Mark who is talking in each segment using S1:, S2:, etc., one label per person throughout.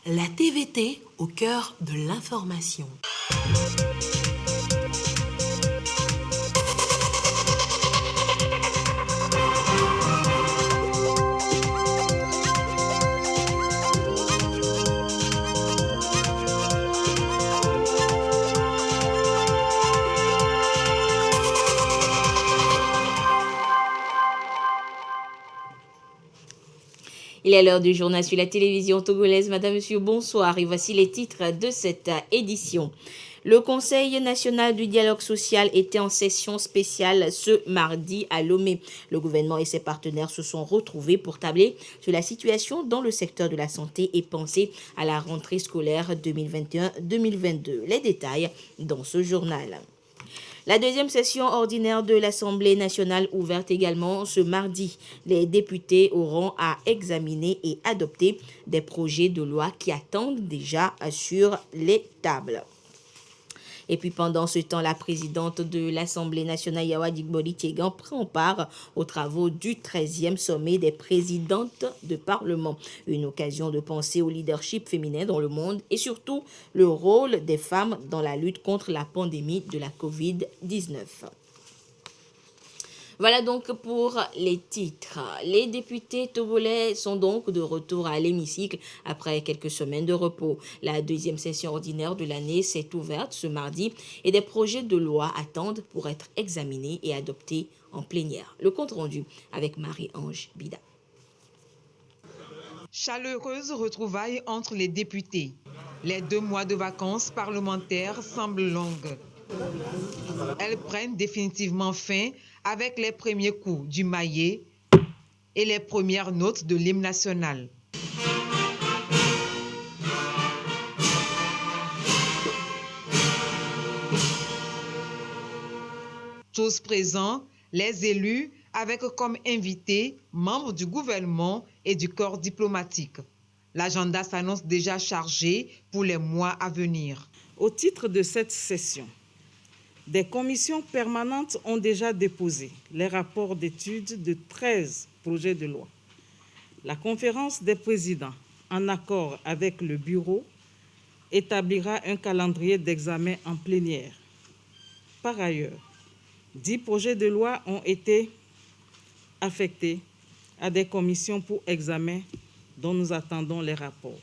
S1: La TVT au cœur de l'information.
S2: Il est l'heure du journal sur la télévision togolaise. Madame, monsieur, bonsoir. Et voici les titres de cette édition. Le Conseil national du dialogue social était en session spéciale ce mardi à Lomé. Le gouvernement et ses partenaires se sont retrouvés pour tabler sur la situation dans le secteur de la santé et penser à la rentrée scolaire 2021-2022. Les détails dans ce journal. La deuxième session ordinaire de l'Assemblée nationale ouverte également ce mardi. Les députés auront à examiner et adopter des projets de loi qui attendent déjà sur les tables. Et puis pendant ce temps, la présidente de l'Assemblée nationale, Yawa Digboli Tiegan, prend part aux travaux du 13e sommet des présidentes de Parlement. Une occasion de penser au leadership féminin dans le monde et surtout le rôle des femmes dans la lutte contre la pandémie de la COVID-19. Voilà donc pour les titres. Les députés togolais sont donc de retour à l'hémicycle après quelques semaines de repos. La deuxième session ordinaire de l'année s'est ouverte ce mardi et des projets de loi attendent pour être examinés et adoptés en plénière. Le compte rendu avec Marie-Ange Bida.
S3: Chaleureuse retrouvaille entre les députés. Les 2 mois de vacances parlementaires semblent longues. Elles prennent définitivement fin avec les premiers coups du maillet et les premières notes de l'hymne national. Tous présents, les élus avec comme invités membres du gouvernement et du corps diplomatique. L'agenda s'annonce déjà chargé pour les mois à venir.
S4: Au titre de cette session, des commissions permanentes ont déjà déposé les rapports d'études de 13 projets de loi. La conférence des présidents, en accord avec le bureau, établira un calendrier d'examen en plénière. Par ailleurs, 10 projets de loi ont été affectés à des commissions pour examen dont nous attendons les rapports.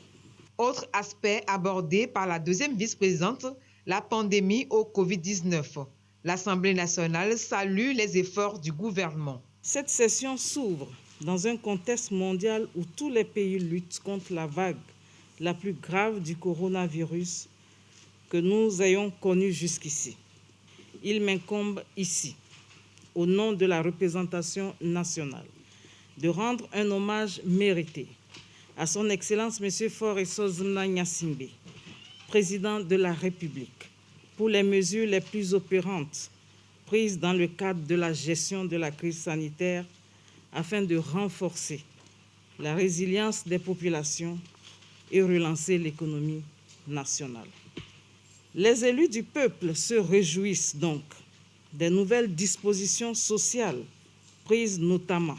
S3: Autre aspect abordé par la deuxième vice-présidente, la pandémie au Covid-19. L'Assemblée nationale salue les efforts du gouvernement.
S4: Cette session s'ouvre dans un contexte mondial où tous les pays luttent contre la vague la plus grave du coronavirus que nous ayons connue jusqu'ici. Il m'incombe ici, au nom de la représentation nationale, de rendre un hommage mérité à son Excellence M. Faure Sozumna Gnassingbé, président de la République, pour les mesures les plus opérantes prises dans le cadre de la gestion de la crise sanitaire afin de renforcer la résilience des populations et relancer l'économie nationale. Les élus du peuple se réjouissent donc des nouvelles dispositions sociales prises, notamment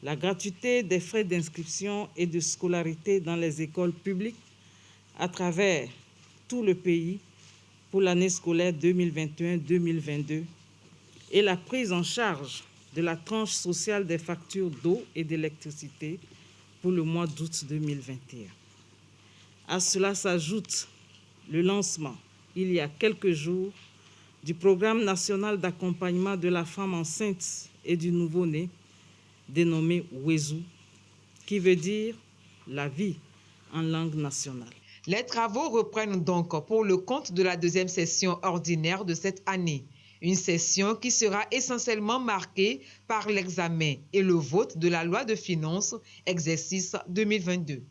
S4: la gratuité des frais d'inscription et de scolarité dans les écoles publiques à travers tout le pays pour l'année scolaire 2021-2022 et la prise en charge de la tranche sociale des factures d'eau et d'électricité pour le mois d'août 2021. À cela s'ajoute le lancement, il y a quelques jours, du programme national d'accompagnement de la femme enceinte et du nouveau-né, dénommé WESU, qui veut dire la vie en langue nationale.
S3: Les travaux reprennent donc pour le compte de la deuxième session ordinaire de cette année. Une session qui sera essentiellement marquée par l'examen et le vote de la loi de finances, exercice 2022.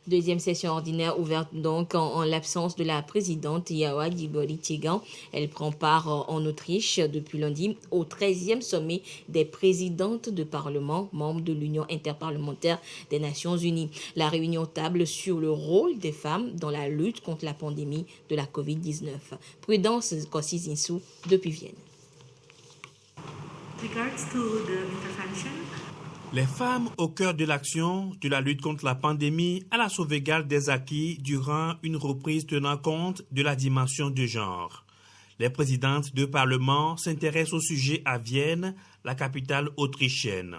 S2: Deuxième session ordinaire ouverte donc en l'absence de la présidente Yawa Digboli Tiegan. Elle prend part en Autriche depuis lundi au 13e sommet des présidentes de Parlement, membres de l'Union interparlementaire des Nations Unies. La réunion table sur le rôle des femmes dans la lutte contre la pandémie de la COVID-19. Prudence depuis Vienne.
S5: Regards to the intervention. Les femmes au cœur de l'action de la lutte contre la pandémie à la sauvegarde des acquis durant une reprise tenant compte de la dimension de genre. Les présidentes de Parlement s'intéressent au sujet à Vienne, la capitale autrichienne.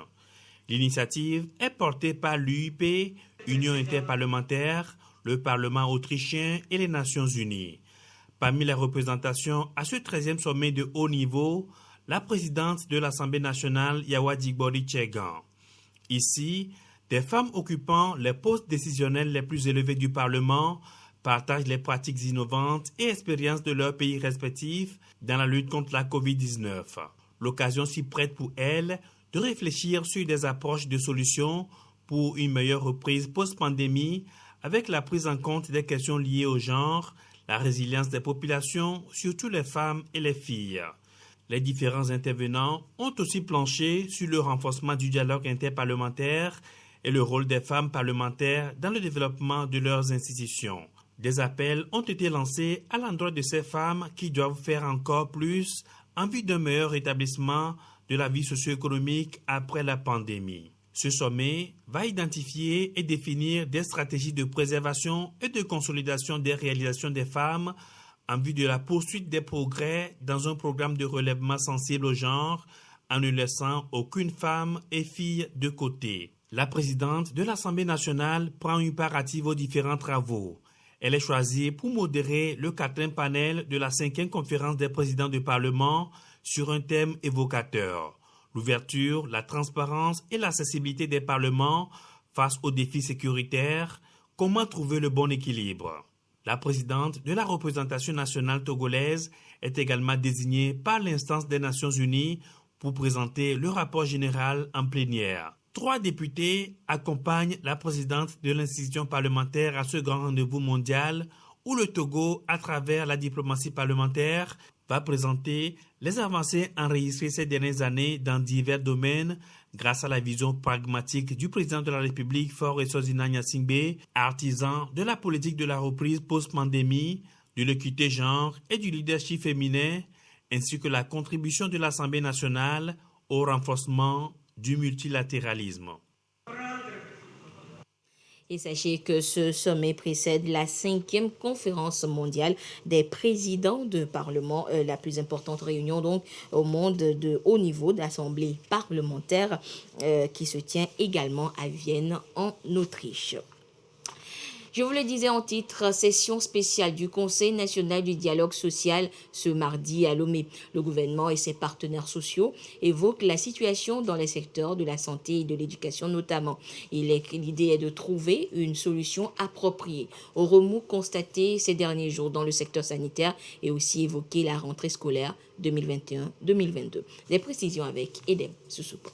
S5: L'initiative est portée par l'UIP, Union interparlementaire, le Parlement autrichien et les Nations unies. Parmi les représentations à ce 13e sommet de haut niveau, la présidente de l'Assemblée nationale, Yawa Digbori-Tchegan. Ici, des femmes occupant les postes décisionnels les plus élevés du Parlement partagent les pratiques innovantes et expériences de leurs pays respectifs dans la lutte contre la COVID-19. L'occasion s'y prête pour elles de réfléchir sur des approches de solutions pour une meilleure reprise post-pandémie avec la prise en compte des questions liées au genre, la résilience des populations, surtout les femmes et les filles. Les différents intervenants ont aussi planché sur le renforcement du dialogue interparlementaire et le rôle des femmes parlementaires dans le développement de leurs institutions. Des appels ont été lancés à l'endroit de ces femmes qui doivent faire encore plus en vue d'un meilleur rétablissement de la vie socio-économique après la pandémie. Ce sommet va identifier et définir des stratégies de préservation et de consolidation des réalisations des femmes en vue de la poursuite des progrès dans un programme de relèvement sensible au genre, en ne laissant aucune femme et fille de côté. La présidente de l'Assemblée nationale prend une part active aux différents travaux. Elle est choisie pour modérer le 4e panel de la 5e conférence des présidents du Parlement sur un thème évocateur: l'ouverture, la transparence et l'accessibilité des parlements face aux défis sécuritaires. Comment trouver le bon équilibre? La présidente de la représentation nationale togolaise est également désignée par l'instance des Nations unies pour présenter le rapport général en plénière. 3 députés accompagnent la présidente de l'institution parlementaire à ce grand rendez-vous mondial où le Togo, à travers la diplomatie parlementaire, va présenter les avancées enregistrées ces dernières années dans divers domaines grâce à la vision pragmatique du président de la République, Faure Eswazina Gnassingbé, artisan de la politique de la reprise post-pandémie, de l'équité genre et du leadership féminin, ainsi que la contribution de l'Assemblée nationale au renforcement du multilatéralisme.
S2: Et sachez que ce sommet précède la 5e conférence mondiale des présidents de Parlement, la plus importante réunion donc au monde de haut niveau d'assemblée parlementaire qui se tient également à Vienne en Autriche. Je vous le disais en titre, session spéciale du Conseil national du dialogue social ce mardi à Lomé. Le gouvernement et ses partenaires sociaux évoquent la situation dans les secteurs de la santé et de l'éducation notamment. L'idée est de trouver une solution appropriée aux remous constatés ces derniers jours dans le secteur sanitaire et aussi évoquer la rentrée scolaire 2021-2022. Des précisions avec Edem Soussoupo.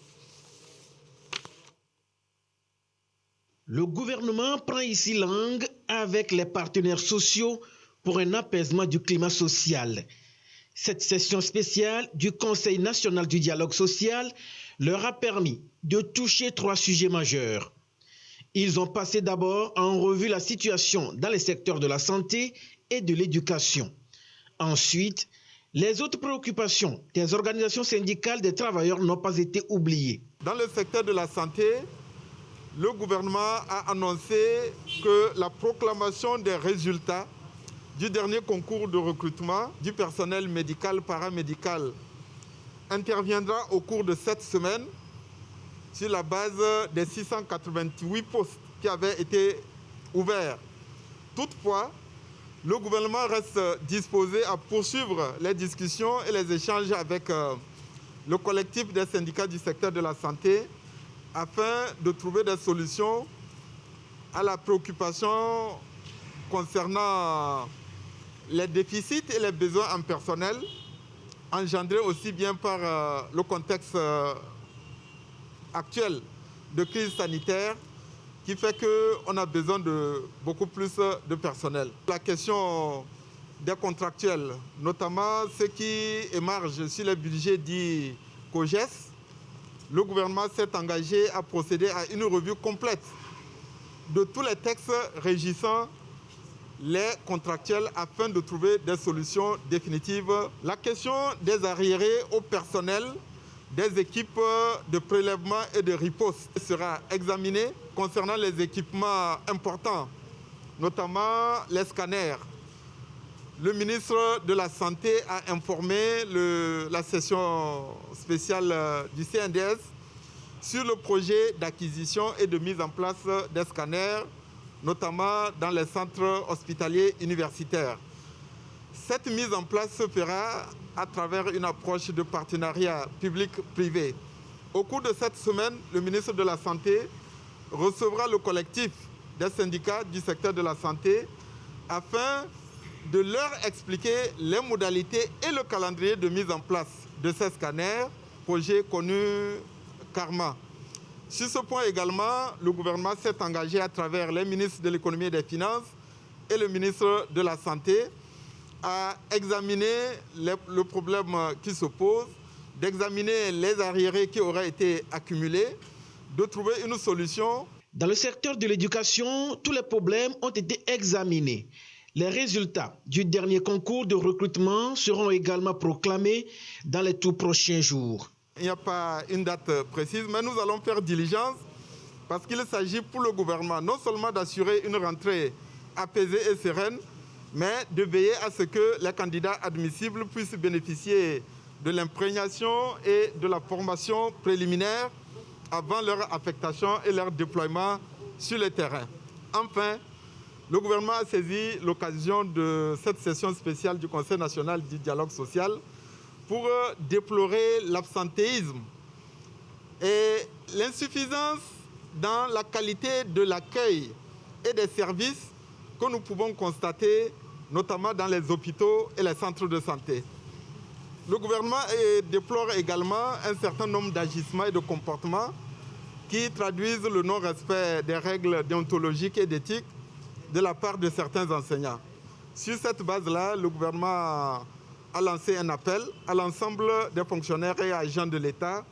S6: Le gouvernement prend ici langue avec les partenaires sociaux pour un apaisement du climat social. Cette session spéciale du Conseil national du dialogue social leur a permis de toucher 3 sujets majeurs. Ils ont passé d'abord en revue la situation dans les secteurs de la santé et de l'éducation. Ensuite, les autres préoccupations des organisations syndicales des travailleurs n'ont pas été oubliées.
S7: Dans le secteur de la santé, le gouvernement a annoncé que la proclamation des résultats du dernier concours de recrutement du personnel médical paramédical interviendra au cours de cette semaine sur la base des 688 postes qui avaient été ouverts. Toutefois, le gouvernement reste disposé à poursuivre les discussions et les échanges avec le collectif des syndicats du secteur de la santé afin de trouver des solutions à la préoccupation concernant les déficits et les besoins en personnel engendrés aussi bien par le contexte actuel de crise sanitaire qui fait qu'on a besoin de beaucoup plus de personnel. La question des contractuels, notamment ceux qui émargent sur les budgets dits COGES, le gouvernement s'est engagé à procéder à une revue complète de tous les textes régissant les contractuels afin de trouver des solutions définitives. La question des arriérés au personnel des équipes de prélèvement et de riposte sera examinée concernant les équipements importants, notamment les scanners. Le ministre de la Santé a informé la session spéciale du CNDS sur le projet d'acquisition et de mise en place des scanners, notamment dans les centres hospitaliers universitaires. Cette mise en place se fera à travers une approche de partenariat public-privé. Au cours de cette semaine, le ministre de la Santé recevra le collectif des syndicats du secteur de la santé afin de leur expliquer les modalités et le calendrier de mise en place de ces scanners, projet connu Karma. Sur ce point également, le gouvernement s'est engagé à travers les ministres de l'économie et des finances et le ministre de la Santé à examiner le problème qui se pose, d'examiner les arriérés qui auraient été accumulés, de trouver une solution.
S6: Dans le secteur de l'éducation, tous les problèmes ont été examinés. Les résultats du dernier concours de recrutement seront également proclamés dans les tout prochains jours.
S7: Il n'y a pas une date précise, mais nous allons faire diligence parce qu'il s'agit pour le gouvernement non seulement d'assurer une rentrée apaisée et sereine, mais de veiller à ce que les candidats admissibles puissent bénéficier de l'imprégnation et de la formation préliminaire avant leur affectation et leur déploiement sur le terrain. Enfin, le gouvernement a saisi l'occasion de cette session spéciale du Conseil national du dialogue social pour déplorer l'absentéisme et l'insuffisance dans la qualité de l'accueil et des services que nous pouvons constater, notamment dans les hôpitaux et les centres de santé. Le gouvernement déplore également un certain nombre d'agissements et de comportements qui traduisent le non-respect des règles déontologiques et d'éthique de la part de certains enseignants. Sur cette base-là, le gouvernement a lancé un appel à l'ensemble des fonctionnaires et agents de l'État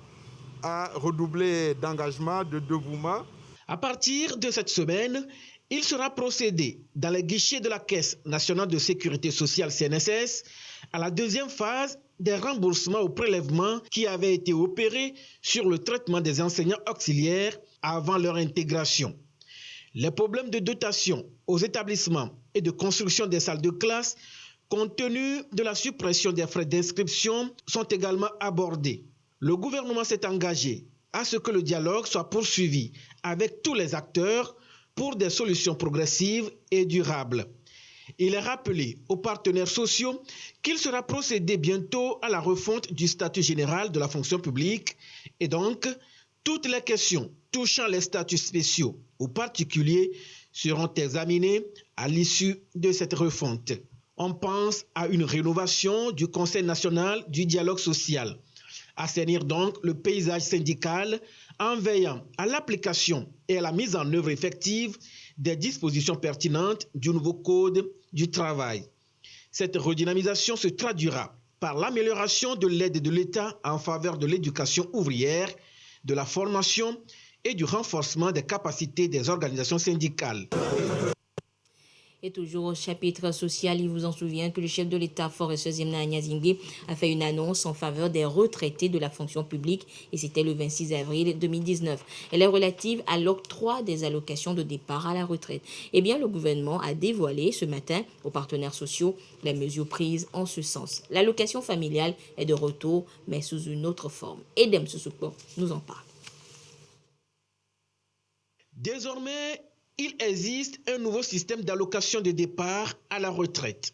S7: à redoubler d'engagement, de dévouement.
S6: À partir de cette semaine, il sera procédé dans les guichets de la Caisse nationale de sécurité sociale CNSS à la deuxième phase des remboursements au prélèvement qui avaient été opérés sur le traitement des enseignants auxiliaires avant leur intégration. Les problèmes de dotation aux établissements et de construction des salles de classe, compte tenu de la suppression des frais d'inscription, sont également abordés. Le gouvernement s'est engagé à ce que le dialogue soit poursuivi avec tous les acteurs pour des solutions progressives et durables. Il est rappelé aux partenaires sociaux qu'il sera procédé bientôt à la refonte du statut général de la fonction publique et donc toutes les questions touchant les statuts spéciaux ou particuliers seront examinées à l'issue de cette refonte. On pense à une rénovation du Conseil national du dialogue social. Assainir donc le paysage syndical en veillant à l'application et à la mise en œuvre effective des dispositions pertinentes du nouveau Code du travail. Cette redynamisation se traduira par l'amélioration de l'aide de l'État en faveur de l'éducation ouvrière, de la formation et du renforcement des capacités des organisations syndicales.
S2: Et toujours au chapitre social, il vous en souvient que le chef de l'État, Forest Zemna Nyazingbe, a fait une annonce en faveur des retraités de la fonction publique et c'était le 26 avril 2019. Elle est relative à l'octroi des allocations de départ à la retraite. Eh bien, le gouvernement a dévoilé ce matin aux partenaires sociaux les mesures prises en ce sens. L'allocation familiale est de retour, mais sous une autre forme. Edem Sousoupo nous en parle.
S6: Désormais, il existe un nouveau système d'allocation de départ à la retraite.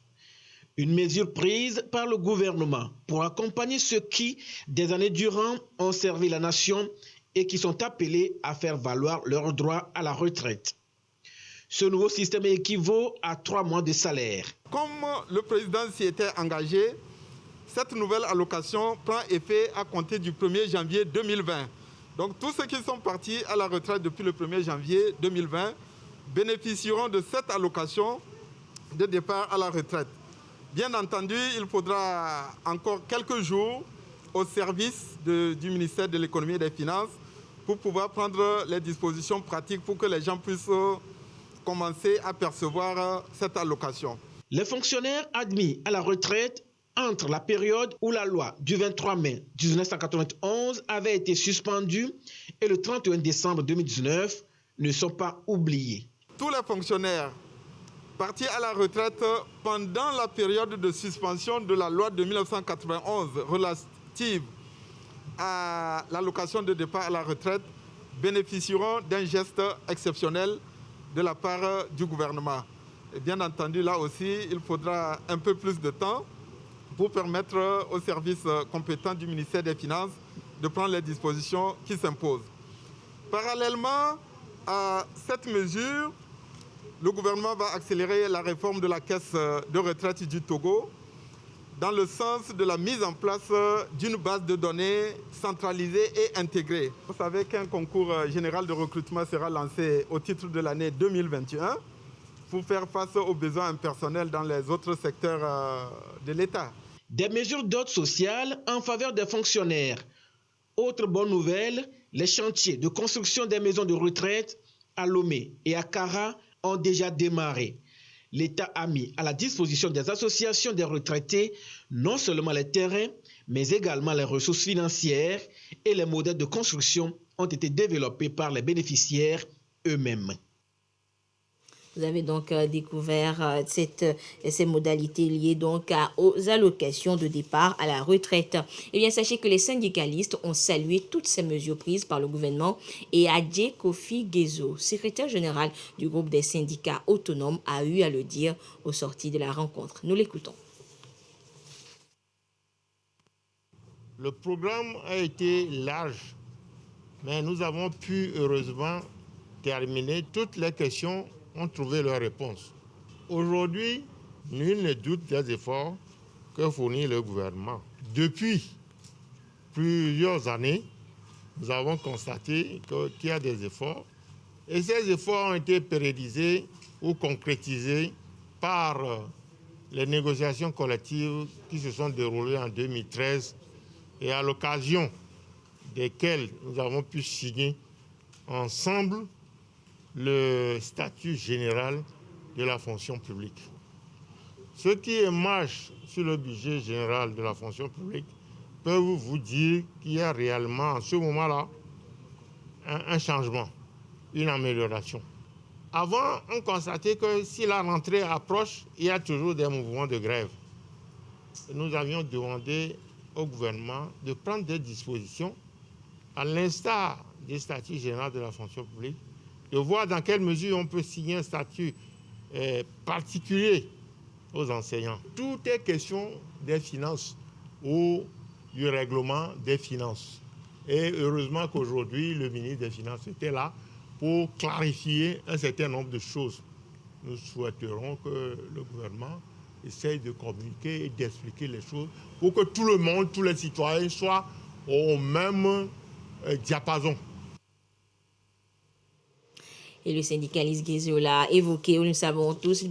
S6: Une mesure prise par le gouvernement pour accompagner ceux qui, des années durant, ont servi la nation et qui sont appelés à faire valoir leurs droits à la retraite. Ce nouveau système équivaut à 3 mois de salaire.
S7: Comme le président s'y était engagé, cette nouvelle allocation prend effet à compter du 1er janvier 2020. Donc tous ceux qui sont partis à la retraite depuis le 1er janvier 2020 bénéficieront de cette allocation de départ à la retraite. Bien entendu, il faudra encore quelques jours au service du ministère de l'économie et des finances pour pouvoir prendre les dispositions pratiques pour que les gens puissent commencer à percevoir cette allocation.
S6: Les fonctionnaires admis à la retraite entre la période où la loi du 23 mai 1991 avait été suspendue et le 31 décembre 2019 ne sont pas oubliés.
S7: Tous les fonctionnaires partis à la retraite pendant la période de suspension de la loi de 1991 relative à l'allocation de départ à la retraite bénéficieront d'un geste exceptionnel de la part du gouvernement. Et bien entendu, là aussi, il faudra un peu plus de temps pour permettre aux services compétents du ministère des Finances de prendre les dispositions qui s'imposent. Parallèlement à cette mesure, le gouvernement va accélérer la réforme de la caisse de retraite du Togo dans le sens de la mise en place d'une base de données centralisée et intégrée. Vous savez qu'un concours général de recrutement sera lancé au titre de l'année 2021 pour faire face aux besoins personnels dans les autres secteurs de l'État.
S6: Des mesures d'ordre social en faveur des fonctionnaires. Autre bonne nouvelle, les chantiers de construction des maisons de retraite à Lomé et à Kara ont déjà démarré. L'État a mis à la disposition des associations des retraités non seulement les terrains, mais également les ressources financières et les modèles de construction ont été développés par les bénéficiaires eux-mêmes.
S2: Vous avez donc découvert ces modalités liées donc aux allocations de départ à la retraite. Eh bien, sachez que les syndicalistes ont salué toutes ces mesures prises par le gouvernement et Adje Kofi Gezo, secrétaire général du groupe des syndicats autonomes, a eu à le dire au sorti de la rencontre. Nous l'écoutons.
S8: Le programme a été large, mais nous avons pu heureusement terminer toutes les questions ont trouvé leur réponse. Aujourd'hui, nul ne doute des efforts que fournit le gouvernement. Depuis plusieurs années, nous avons constaté qu'il y a des efforts et ces efforts ont été pérennisés ou concrétisés par les négociations collectives qui se sont déroulées en 2013 et à l'occasion desquelles nous avons pu signer ensemble le statut général de la fonction publique. Ceux qui émargent sur le budget général de la fonction publique peuvent vous dire qu'il y a réellement, en ce moment-là, un changement, une amélioration. Avant, on constatait que si la rentrée approche, il y a toujours des mouvements de grève. Nous avions demandé au gouvernement de prendre des dispositions, à l'instar du statut général de la fonction publique, de voir dans quelle mesure on peut signer un statut particulier aux enseignants. Tout est question des finances ou du règlement des finances. Et heureusement qu'aujourd'hui, le ministre des Finances était là pour clarifier un certain nombre de choses. Nous souhaiterons que le gouvernement essaye de communiquer et d'expliquer les choses pour que tout le monde, tous les citoyens soient au même diapason.
S2: Et le syndicaliste Gezo l'a évoqué, nous le savons tous,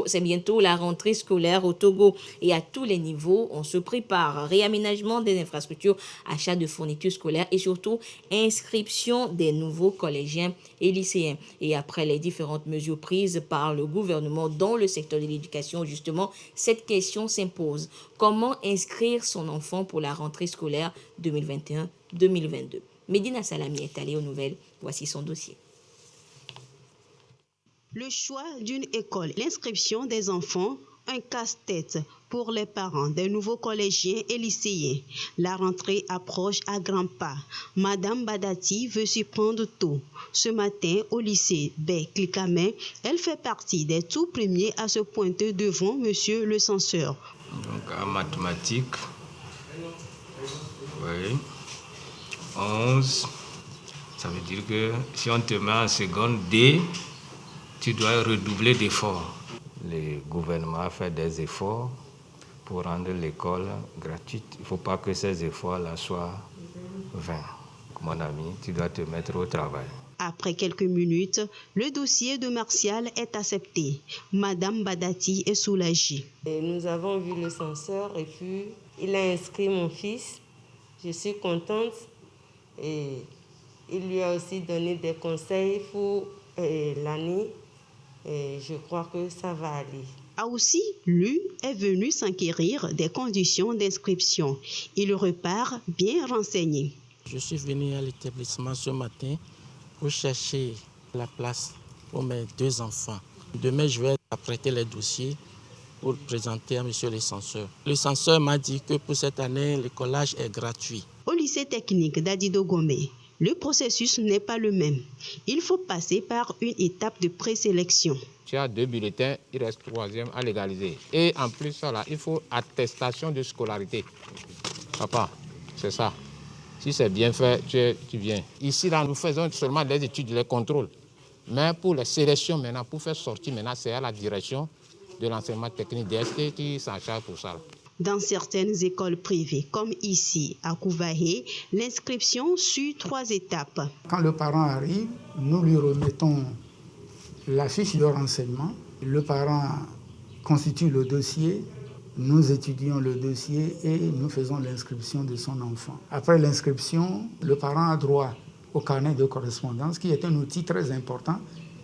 S2: c'est bientôt la rentrée scolaire au Togo. Et à tous les niveaux, on se prépare. Réaménagement des infrastructures, achat de fournitures scolaires et surtout inscription des nouveaux collégiens et lycéens. Et après les différentes mesures prises par le gouvernement dans le secteur de l'éducation, justement, cette question s'impose. Comment inscrire son enfant pour la rentrée scolaire 2021-2022 ? Medina Salami est allée aux nouvelles. Voici son dossier.
S9: Le choix d'une école, l'inscription des enfants, un casse-tête pour les parents des nouveaux collégiens et lycéens. La rentrée approche à grands pas. Madame Badati veut s'y prendre tôt. Ce matin, au lycée Clicamet, elle fait partie des tout premiers à se pointer devant monsieur le censeur.
S10: Donc en mathématiques, oui, 11, ça veut dire que si on te met en seconde D, tu dois redoubler d'efforts. Le gouvernement a fait des efforts pour rendre l'école gratuite. Il ne faut pas que ces efforts-là soient vains. Mon ami, tu dois te mettre au travail.
S9: Après quelques minutes, le dossier de Martial est accepté. Madame Badati est soulagée.
S11: Et nous avons vu le censeur et puis il a inscrit mon fils. Je suis contente et il lui a aussi donné des conseils pour l'année Et je crois que ça va aller.
S9: Aussi, lui est venu s'enquérir des conditions d'inscription. Il repart bien renseigné.
S12: Je suis venu à l'établissement ce matin pour chercher la place pour mes 2 enfants. Demain, je vais apprêter les dossiers pour présenter à monsieur le censeur. Le censeur m'a dit que pour cette année, le collage est gratuit.
S9: Au lycée technique d'Adido Gomé, le processus n'est pas le même. Il faut passer par une étape de présélection.
S10: Tu as 2 bulletins, il reste 3e à légaliser. Et en plus, ça, il faut attestation de scolarité. Papa, c'est ça. Si c'est bien fait, tu viens. Ici, là, nous faisons seulement des études, les contrôles. Mais pour les sélections maintenant, pour faire sortir maintenant, c'est à la direction de l'enseignement technique DST qui s'en charge pour ça.
S9: Dans certaines écoles privées, comme ici à Kouvahe, l'inscription suit 3 étapes.
S13: Quand le parent arrive, nous lui remettons la fiche de renseignement. Le parent constitue le dossier, nous étudions le dossier et nous faisons l'inscription de son enfant. Après l'inscription, le parent a droit au carnet de correspondance, qui est un outil très important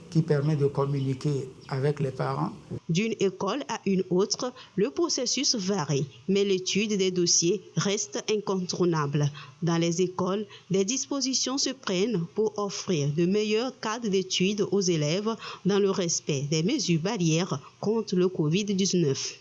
S13: qui permet de communiquer avec les parents.
S9: D'une école à une autre, le processus varie, mais l'étude des dossiers reste incontournable. Dans les écoles, des dispositions se prennent pour offrir de meilleurs cadres d'études aux élèves dans le respect des mesures barrières contre le Covid-19.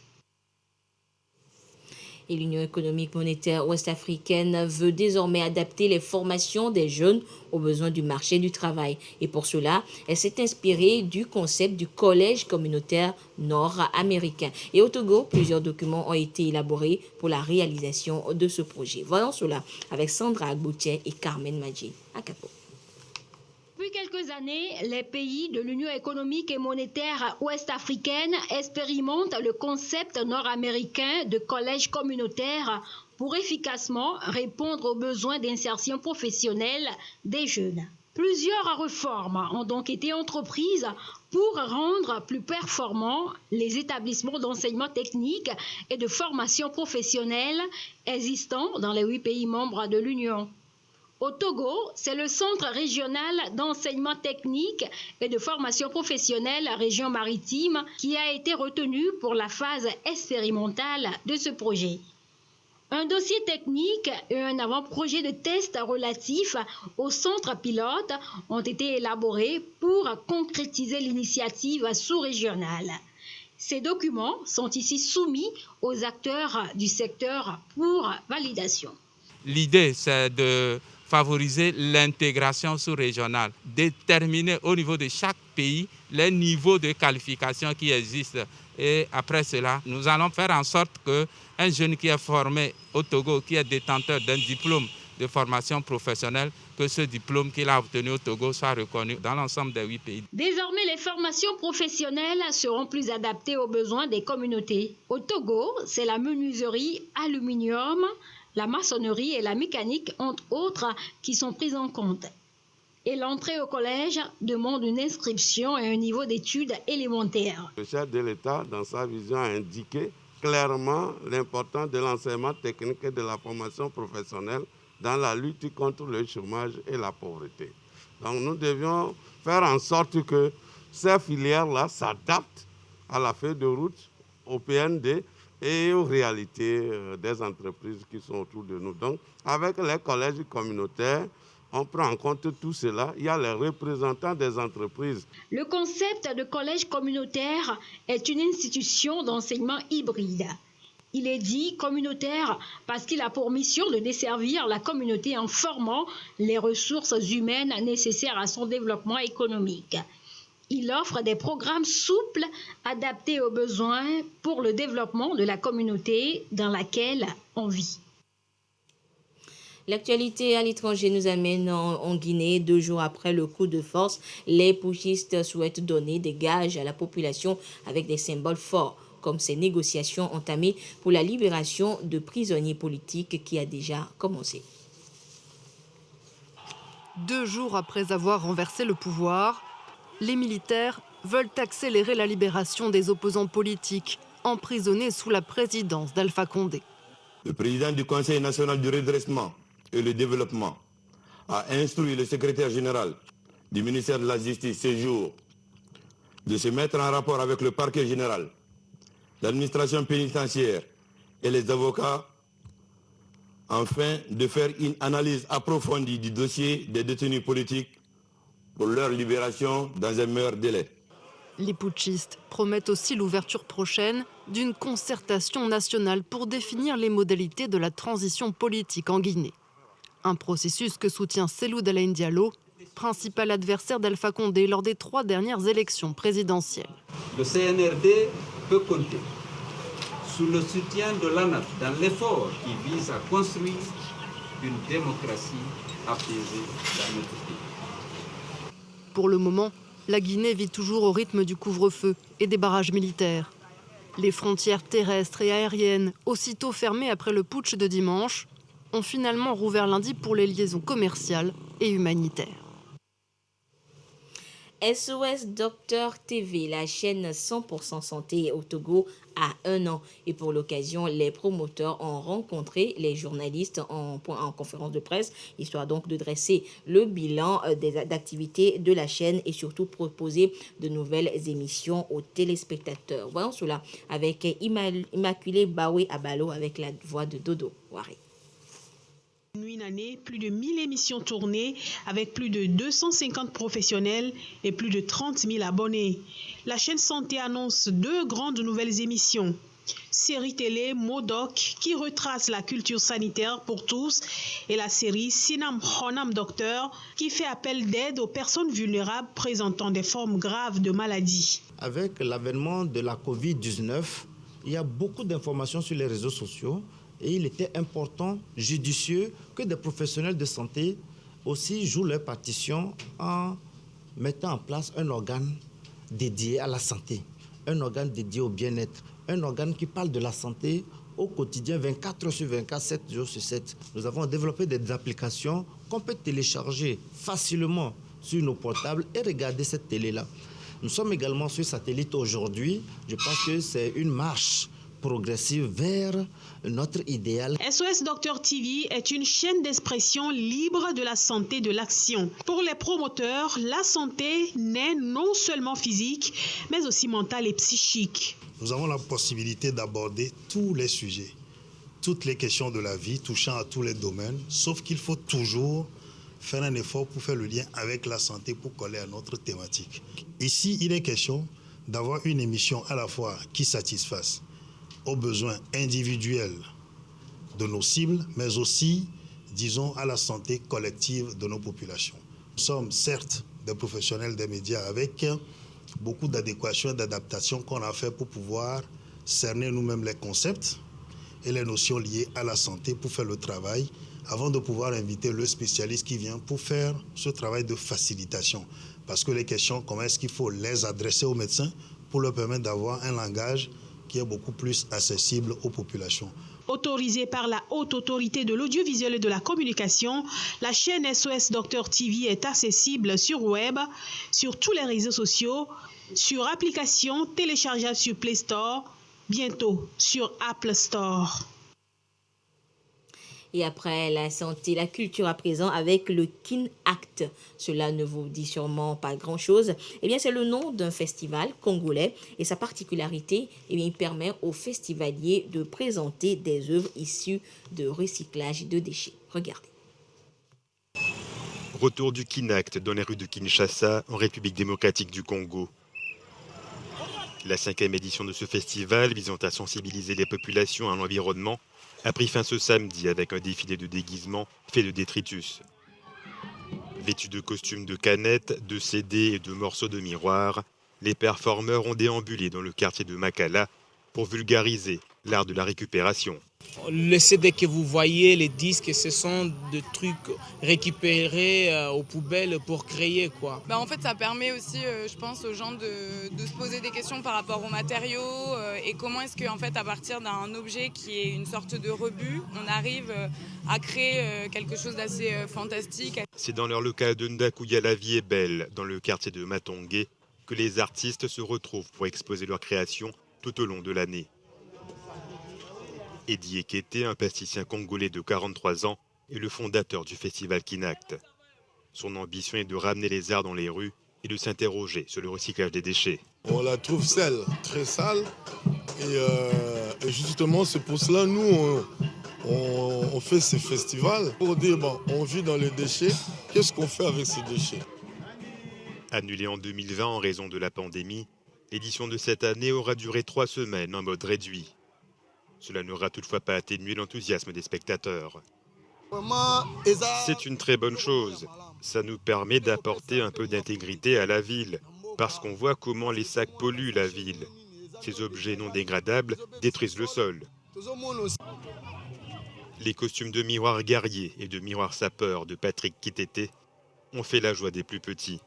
S2: Et l'Union économique monétaire ouest-africaine veut désormais adapter les formations des jeunes aux besoins du marché du travail. Et pour cela, elle s'est inspirée du concept du collège communautaire nord-américain. Et au Togo, plusieurs documents ont été élaborés pour la réalisation de ce projet. Voyons cela avec Sandra Agboutier et Carmen Madji à Capo.
S14: Depuis quelques années, les pays de l'Union économique et monétaire ouest-africaine expérimentent le concept nord-américain de collège communautaire pour efficacement répondre aux besoins d'insertion professionnelle des jeunes. Plusieurs réformes ont donc été entreprises pour rendre plus performants les établissements d'enseignement technique et de formation professionnelle existants dans les 8 pays membres de l'Union. Au Togo, c'est le Centre régional d'enseignement technique et de formation professionnelle région maritime qui a été retenu pour la phase expérimentale de ce projet. Un dossier technique et un avant-projet de test relatif au centre pilote ont été élaborés pour concrétiser l'initiative sous-régionale. Ces documents sont ici soumis aux acteurs du secteur pour validation.
S15: L'idée, c'est de favoriser l'intégration sous-régionale, déterminer au niveau de chaque pays les niveaux de qualification qui existent. Et après cela, nous allons faire en sorte qu'un jeune qui est formé au Togo, qui est détenteur d'un diplôme de formation professionnelle, que ce diplôme qu'il a obtenu au Togo soit reconnu dans l'ensemble des 8 pays.
S14: Désormais, les formations professionnelles seront plus adaptées aux besoins des communautés. Au Togo, c'est la menuiserie, aluminium, la maçonnerie et la mécanique, entre autres, qui sont prises en compte. Et l'entrée au collège demande une inscription et un niveau d'études élémentaires.
S16: Le chef de l'État, dans sa vision, a indiqué clairement l'importance de l'enseignement technique et de la formation professionnelle dans la lutte contre le chômage et la pauvreté. Donc nous devions faire en sorte que ces filières-là s'adaptent à la feuille de route, au PND, et aux réalités des entreprises qui sont autour de nous. Donc, avec les collèges communautaires, on prend en compte tout cela. Il y a les représentants des entreprises.
S14: Le concept de collège communautaire est une institution d'enseignement hybride. Il est dit communautaire parce qu'il a pour mission de desservir la communauté en formant les ressources humaines nécessaires à son développement économique. Il offre des programmes souples adaptés aux besoins pour le développement de la communauté dans laquelle on vit.
S2: L'actualité à l'étranger nous amène en Guinée. 2 jours après le coup de force, les putschistes souhaitent donner des gages à la population avec des symboles forts, comme ces négociations entamées pour la libération de prisonniers politiques qui a déjà commencé.
S17: 2 jours après avoir renversé le pouvoir, les militaires veulent accélérer la libération des opposants politiques emprisonnés sous la présidence d'Alpha Condé.
S18: Le président du Conseil national du redressement et le développement a instruit le secrétaire général du ministère de la Justice ce jour de se mettre en rapport avec le parquet général, l'administration pénitentiaire et les avocats, afin de faire une analyse approfondie du dossier des détenus politiques pour leur libération dans un meilleur délai.
S17: Les putschistes promettent aussi l'ouverture prochaine d'une concertation nationale pour définir les modalités de la transition politique en Guinée. Un processus que soutient Cellou Dalein Diallo, principal adversaire d'Alpha Condé lors des 3 dernières élections présidentielles.
S19: Le CNRD peut compter sur le soutien de l'ANAT dans l'effort qui vise à construire une démocratie apaisée dans notre pays.
S17: Pour le moment, la Guinée vit toujours au rythme du couvre-feu et des barrages militaires. Les frontières terrestres et aériennes, aussitôt fermées après le putsch de dimanche, ont finalement rouvert lundi pour les liaisons commerciales et humanitaires.
S2: SOS Docteur TV, la chaîne 100% santé au Togo, a 1 an. Et pour l'occasion, les promoteurs ont rencontré les journalistes en conférence de presse, histoire donc de dresser le bilan d'activités de la chaîne et surtout proposer de nouvelles émissions aux téléspectateurs. Voyons cela avec Immaculée Baoué Abalo avec la voix de Dodo Waré.
S20: Une année, plus de 1000 émissions tournées avec plus de 250 professionnels et plus de 30 000 abonnés. La chaîne Santé annonce 2 grandes nouvelles émissions. Série télé Modoc qui retrace la culture sanitaire pour tous et la série Sinam Honam Docteur qui fait appel d'aide aux personnes vulnérables présentant des formes graves de maladies.
S21: Avec l'avènement de la Covid-19, il y a beaucoup d'informations sur les réseaux sociaux. Et il était important, judicieux, que des professionnels de santé aussi jouent leur partition en mettant en place un organe dédié à la santé, un organe dédié au bien-être, un organe qui parle de la santé au quotidien, 24 heures sur 24, 7 jours sur 7. Nous avons développé des applications qu'on peut télécharger facilement sur nos portables et regarder cette télé-là. Nous sommes également sur satellite aujourd'hui. Je pense que c'est une marche progressive vers notre idéal.
S20: SOS Docteur TV est une chaîne d'expression libre de la santé de l'action. Pour les promoteurs, la santé n'est non seulement physique, mais aussi mentale et psychique.
S22: Nous avons la possibilité d'aborder tous les sujets, toutes les questions de la vie touchant à tous les domaines, sauf qu'il faut toujours faire un effort pour faire le lien avec la santé pour coller à notre thématique. Ici, il est question d'avoir une émission à la fois qui satisfasse aux besoins individuels de nos cibles, mais aussi, disons, à la santé collective de nos populations. Nous sommes certes des professionnels des médias avec beaucoup d'adéquation et d'adaptation qu'on a fait pour pouvoir cerner nous-mêmes les concepts et les notions liées à la santé pour faire le travail, avant de pouvoir inviter le spécialiste qui vient pour faire ce travail de facilitation. Parce que les questions, comment est-ce qu'il faut les adresser aux médecins pour leur permettre d'avoir un langage qui est beaucoup plus accessible aux populations.
S20: Autorisée par la Haute Autorité de l'Audiovisuel et de la Communication, la chaîne SOS Docteur TV est accessible sur web, sur tous les réseaux sociaux, sur application téléchargeable sur Play Store, bientôt sur Apple Store.
S2: Et après la santé, la culture à présent avec le KINACT. Cela ne vous dit sûrement pas grand-chose. Eh bien, c'est le nom d'un festival congolais et sa particularité, eh bien, il permet aux festivaliers de présenter des œuvres issues de recyclage de déchets. Regardez.
S23: Retour du KINACT dans les rues de Kinshasa, en République démocratique du Congo. La 5e édition de ce festival, visant à sensibiliser les populations à l'environnement, a pris fin ce samedi avec un défilé de déguisement fait de détritus. Vêtus de costumes de canettes, de CD et de morceaux de miroir, les performeurs ont déambulé dans le quartier de Makala pour vulgariser l'art de la récupération.
S24: Le CD que vous voyez, les disques, ce sont des trucs récupérés aux poubelles pour créer quoi.
S25: En fait, ça permet aussi, je pense, aux gens de se poser des questions par rapport aux matériaux et comment est-ce qu'en fait, à partir d'un objet qui est une sorte de rebut, on arrive à créer quelque chose d'assez fantastique.
S23: C'est dans leur local de Ndakuya La Vie est Belle, dans le quartier de Matongé, que les artistes se retrouvent pour exposer leurs créations tout au long de l'année. Eddie Ekete, un plasticien congolais de 43 ans, est le fondateur du festival KINACT. Son ambition est de ramener les arts dans les rues et de s'interroger sur le recyclage des déchets.
S1: On la trouve sale, très sale. Et justement, c'est pour cela, nous, on fait ce festival pour dire, bon, on vit dans les déchets, qu'est-ce qu'on fait avec ces déchets?
S23: Annulée en 2020 en raison de la pandémie, l'édition de cette année aura duré 3 semaines en mode réduit. Cela n'aura toutefois pas atténué l'enthousiasme des spectateurs. C'est une très bonne chose. Ça nous permet d'apporter un peu d'intégrité à la ville, parce qu'on voit comment les sacs polluent la ville. Ces objets non dégradables détruisent le sol. Les costumes de miroir guerrier et de miroir sapeur de Patrick Kitete ont fait la joie des plus petits.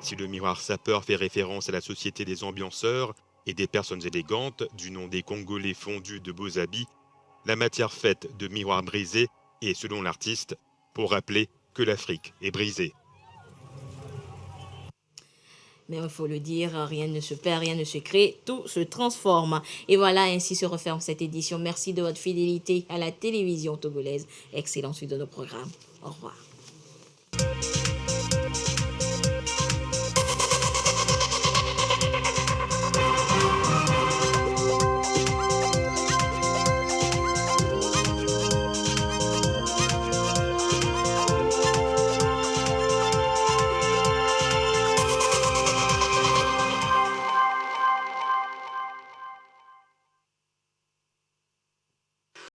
S23: Si le miroir sapeur fait référence à la société des ambianceurs et des personnes élégantes, du nom des Congolais fondus de beaux habits, la matière faite de miroirs brisés est, selon l'artiste, pour rappeler que l'Afrique est brisée.
S2: Mais il faut le dire, rien ne se perd, rien ne se crée, tout se transforme. Et voilà, ainsi se referme cette édition. Merci de votre fidélité à la télévision togolaise. Excellente suite de nos programmes. Au revoir.